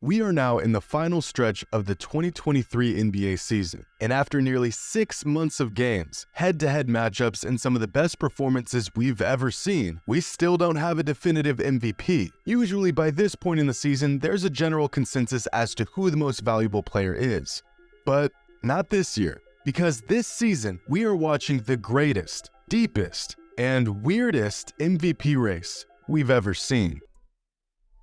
We are now in the final stretch of the 2023 NBA season, and after nearly 6 months of games, head-to-head matchups, and some of the best performances we've ever seen, we still don't have a definitive MVP. Usually by this point in the season, there's a general consensus as to who the most valuable player is. But not this year, because this season we are watching the greatest, deepest, and weirdest MVP race we've ever seen.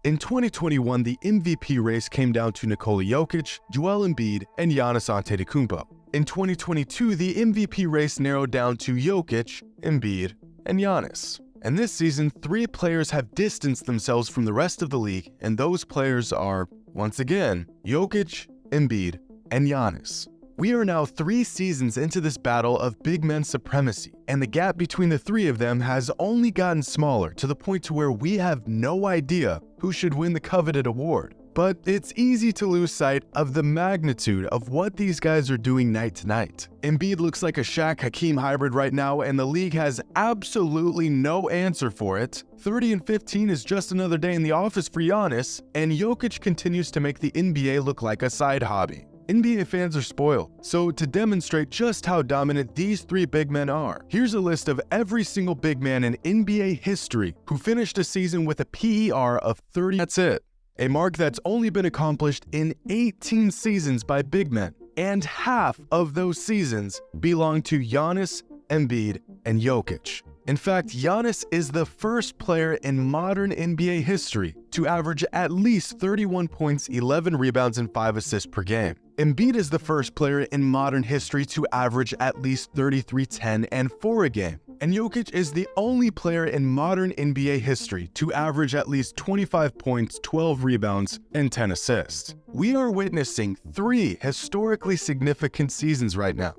In 2021, the MVP race came down to Nikola Jokic, Joel Embiid, and Giannis Antetokounmpo. In 2022, the MVP race narrowed down to Jokic, Embiid, and Giannis. And this season, 3 players have distanced themselves from the rest of the league, and those players are, once again, Jokic, Embiid, and Giannis. We are now 3 seasons into this battle of big men supremacy, and the gap between the 3 of them has only gotten smaller to the point to where we have no idea who should win the coveted award. But it's easy to lose sight of the magnitude of what these guys are doing night to night. Embiid looks like a Shaq-Hakeem hybrid right now, and the league has absolutely no answer for it. 30 and 15 is just another day in the office for Giannis, and Jokic continues to make the NBA look like a side hobby. NBA fans are spoiled, so to demonstrate just how dominant these 3 big men are, here's a list of every single big man in NBA history who finished a season with a PER of 30. That's it. A mark that's only been accomplished in 18 seasons by big men, and half of those seasons belong to Giannis, Embiid, and Jokic. In fact, Giannis is the first player in modern NBA history to average at least 31 points, 11 rebounds, and 5 assists per game. Embiid is the first player in modern history to average at least 33, 10, and 4 a game. And Jokic is the only player in modern NBA history to average at least 25 points, 12 rebounds, and 10 assists. We are witnessing 3 historically significant seasons right now.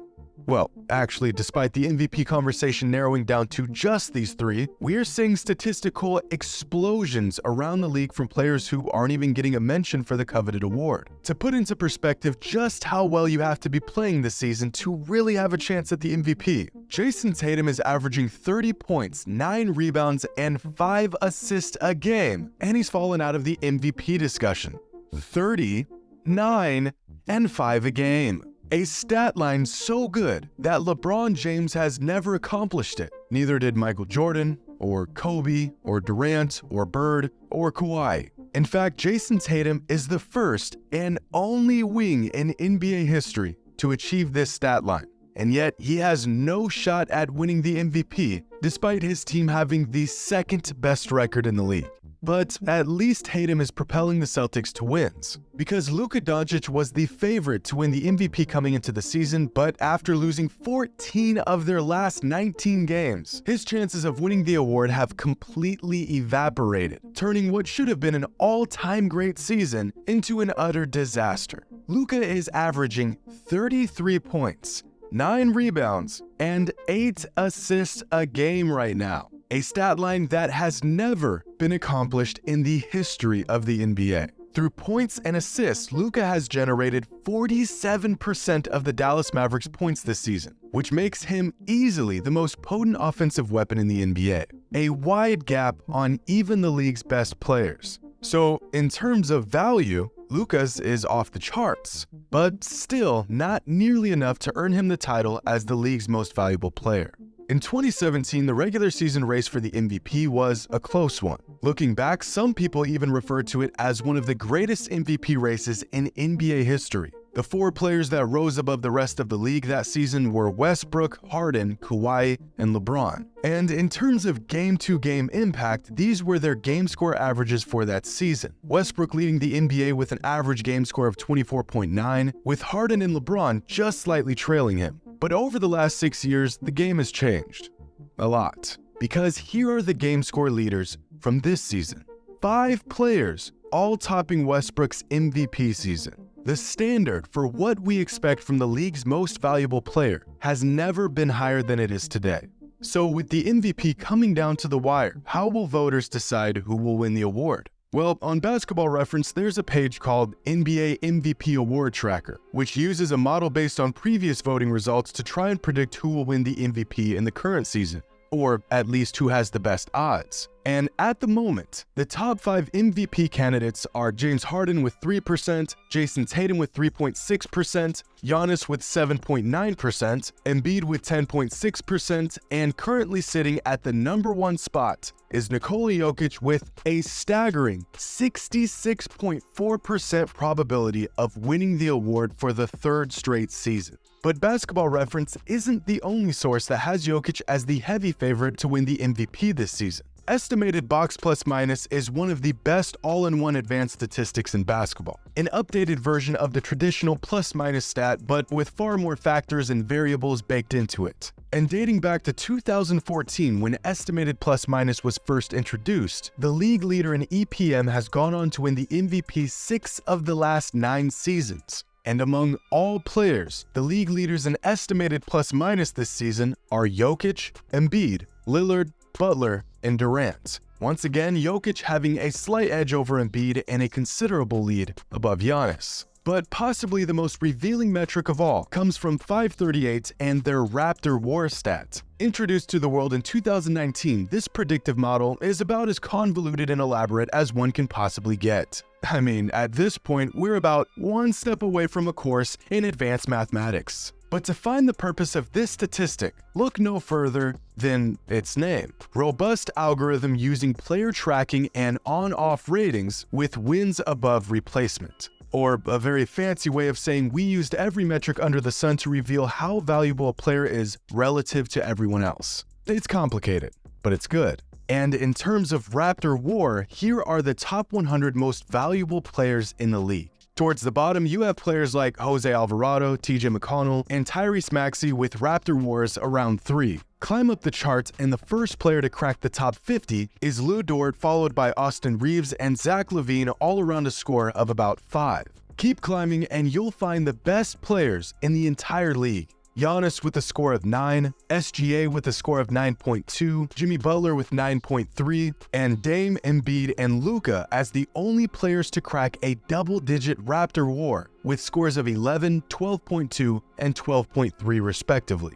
Well, actually, despite the MVP conversation narrowing down to just these 3, we're seeing statistical explosions around the league from players who aren't even getting a mention for the coveted award. To put into perspective just how well you have to be playing this season to really have a chance at the MVP, Jason Tatum is averaging 30 points, 9 rebounds, and 5 assists a game, and he's fallen out of the MVP discussion. 30, 9, and 5 a game. A stat line so good that LeBron James has never accomplished it. Neither did Michael Jordan, or Kobe, or Durant, or Bird, or Kawhi. In fact, Jason Tatum is the first and only wing in NBA history to achieve this stat line. And yet, he has no shot at winning the MVP, despite his team having the 2nd best record in the league. But at least Tatum is propelling the Celtics to wins, because Luka Doncic was the favorite to win the MVP coming into the season, but after losing 14 of their last 19 games, his chances of winning the award have completely evaporated, turning what should have been an all-time great season into an utter disaster. Luka is averaging 33 points, 9 rebounds, and 8 assists a game right now. A stat line that has never been accomplished in the history of the NBA. Through points and assists, Luka has generated 47% of the Dallas Mavericks' points this season, which makes him easily the most potent offensive weapon in the NBA. A wide gap on even the league's best players. So, in terms of value, Luka's is off the charts, but still not nearly enough to earn him the title as the league's most valuable player. In 2017, the regular season race for the MVP was a close one. Looking back, some people even referred to it as one of the greatest MVP races in NBA history. The 4 players that rose above the rest of the league that season were Westbrook, Harden, Kawhi, and LeBron. And in terms of game-to-game impact, these were their game score averages for that season. Westbrook leading the NBA with an average game score of 24.9, with Harden and LeBron just slightly trailing him. But over the last 6 years, the game has changed. A lot. Because here are the game score leaders from this season. 5 players, all topping Westbrook's MVP season. The standard for what we expect from the league's most valuable player has never been higher than it is today. So with the MVP coming down to the wire, how will voters decide who will win the award? Well, on Basketball Reference, there's a page called NBA MVP Award Tracker, which uses a model based on previous voting results to try and predict who will win the MVP in the current season, or at least who has the best odds. And at the moment, the top 5 MVP candidates are James Harden with 3%, Jason Tatum with 3.6%, Giannis with 7.9%, Embiid with 10.6%, and currently sitting at the number 1 spot is Nikola Jokic with a staggering 66.4% probability of winning the award for the 3rd straight season. But Basketball Reference isn't the only source that has Jokic as the heavy favorite to win the MVP this season. Estimated box plus minus is one of the best all-in-one advanced statistics in basketball, an updated version of the traditional plus minus stat but with far more factors and variables baked into it. And dating back to 2014 when estimated plus minus was first introduced, the league leader in EPM has gone on to win the MVP 6 of the last 9 seasons. And among all players, the league leaders in estimated plus minus this season are Jokic, Embiid, Lillard, Butler, and Durant. Once again, Jokic having a slight edge over Embiid and a considerable lead above Giannis. But possibly the most revealing metric of all comes from 538 and their Raptor WAR stat. Introduced to the world in 2019, this predictive model is about as convoluted and elaborate as one can possibly get. I mean, at this point, we're about one step away from a course in advanced mathematics. But to find the purpose of this statistic, look no further than its name. Robust algorithm using player tracking and on-off ratings with wins above replacement. Or a very fancy way of saying we used every metric under the sun to reveal how valuable a player is relative to everyone else. It's complicated, but it's good. And in terms of Raptor WAR, here are the top 100 most valuable players in the league. Towards the bottom, you have players like Jose Alvarado, TJ McConnell, and Tyrese Maxey with Raptor WARs around 3. Climb up the charts, and the first player to crack the top 50 is Lou Dort, followed by Austin Reeves and Zach LaVine, all around a score of about 5. Keep climbing, and you'll find the best players in the entire league. Giannis with a score of 9, SGA with a score of 9.2, Jimmy Butler with 9.3, and Dame, Embiid, and Luka as the only players to crack a double-digit Raptor WAR with scores of 11, 12.2, and 12.3 respectively.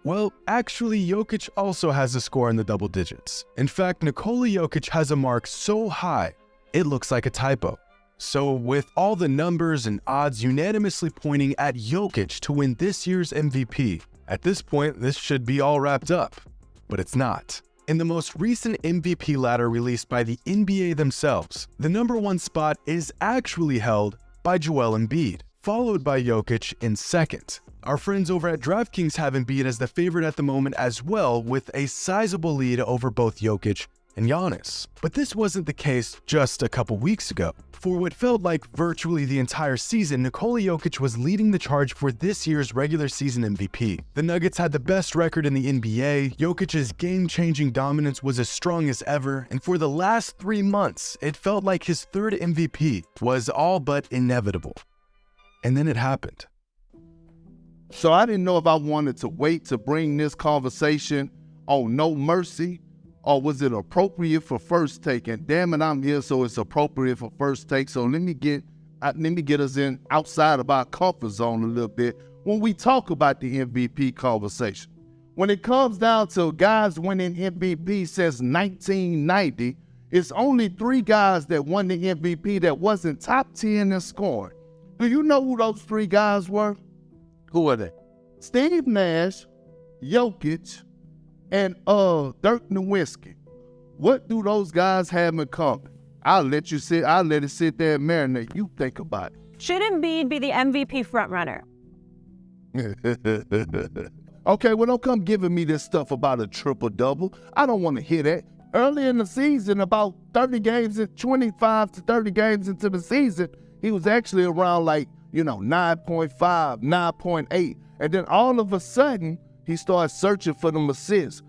Well, actually, Jokic also has a score in the double digits. In fact, Nikola Jokic has a mark so high, it looks like a typo. So with all the numbers and odds unanimously pointing at Jokic to win this year's MVP, at this point this should be all wrapped up. But it's not. In the most recent MVP ladder released by the NBA themselves, the number 1 spot is actually held by Joel Embiid, followed by Jokic in second. Our friends over at DraftKings have Embiid as the favorite at the moment as well, with a sizable lead over both Jokic and Giannis. But this wasn't the case just a couple weeks ago. For what felt like virtually the entire season, Nikola Jokic was leading the charge for this year's regular season MVP. The Nuggets had the best record in the NBA, Jokic's game-changing dominance was as strong as ever, and for the last 3 months, it felt like his 3rd MVP was all but inevitable. And then it happened. So I didn't know if I wanted to wait to bring this conversation on No Mercy, or was it appropriate for First Take? And damn it, I'm here, so it's appropriate for First Take. So let me get us in outside of our comfort zone a little bit when we talk about the MVP conversation. When it comes down to guys winning MVP since 1990, it's only 3 guys that won the MVP that wasn't top 10 in scoring. Do you know who those 3 guys were? Who are they? Steve Nash, Jokic, and Dirk Nowitzki. What do those guys have in common? I'll let it sit there and marinate. You think about it. Should Embiid be the MVP frontrunner? Okay, well, don't come giving me this stuff about a triple-double. I don't want to hear that. Early in the season, about 25 to 30 games into the season, he was actually around 9.5, 9.8. And then all of a sudden, he started searching for them assists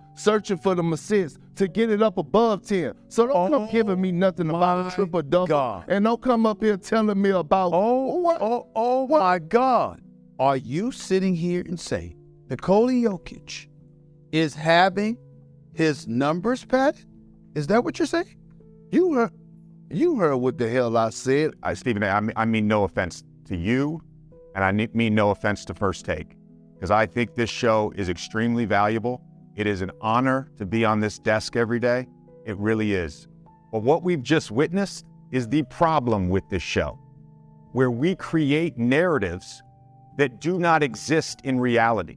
to get it up above 10. So don't come giving me nothing about a triple-double. And don't come up here telling me about... Oh my God. Are you sitting here and saying Nikola Jokic is having his numbers padded? Is that what you're saying? You heard what the hell I said. Stephen, I mean no offense to you, and I mean no offense to First Take, because I think this show is extremely valuable. It is an honor to be on this desk every day. It really is. But what we've just witnessed is the problem with this show, where we create narratives that do not exist in reality.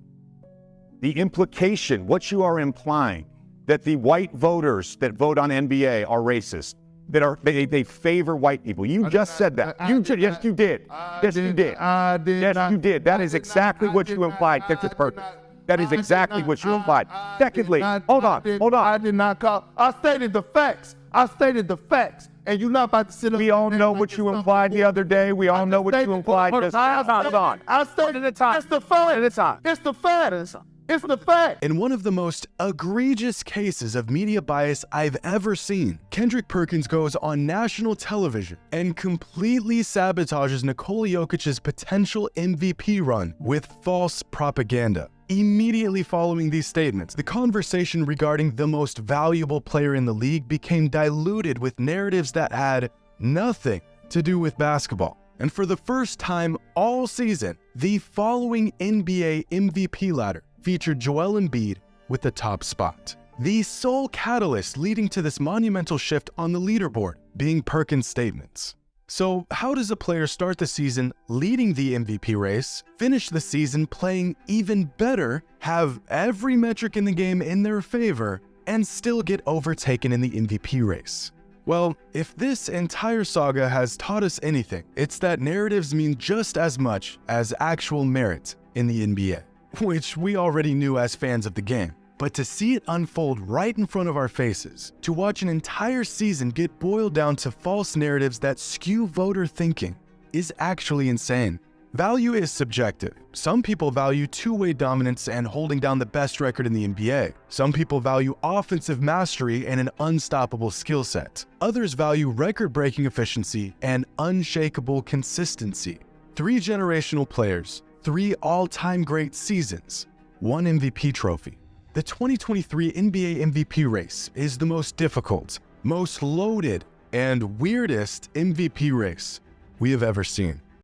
The implication, what you are implying, that the white voters that vote on NBA are racist, that they favor white people. You just said that. Yes, you did. Yes, you did. Yes, you did. That is exactly what you implied, Mr. Perkins. That is exactly what you implied. Secondly, hold on. I did not call. I stated the facts. And you're not about to sit up. We all know what you implied the other day. We all know what you implied. Hold on. I stated the time. It's the fact. It's the fact. It's the fact. In one of the most egregious cases of media bias I've ever seen, Kendrick Perkins goes on national television and completely sabotages Nikola Jokic's potential MVP run with false propaganda. Immediately following these statements, the conversation regarding the most valuable player in the league became diluted with narratives that had nothing to do with basketball. And for the first time all season, the following NBA MVP ladder featured Joel Embiid with the top spot. The sole catalyst leading to this monumental shift on the leaderboard being Perkins' statements. So how does a player start the season leading the MVP race, finish the season playing even better, have every metric in the game in their favor, and still get overtaken in the MVP race? Well, if this entire saga has taught us anything, it's that narratives mean just as much as actual merit in the NBA, which we already knew as fans of the game. But to see it unfold right in front of our faces, to watch an entire season get boiled down to false narratives that skew voter thinking, is actually insane. Value is subjective. Some people value two-way dominance and holding down the best record in the NBA. Some people value offensive mastery and an unstoppable skill set. Others value record-breaking efficiency and unshakable consistency. 3 generational players, 3 all-time great seasons, 1 MVP trophy. The 2023 NBA MVP race is the most difficult, most loaded, and weirdest MVP race we have ever seen.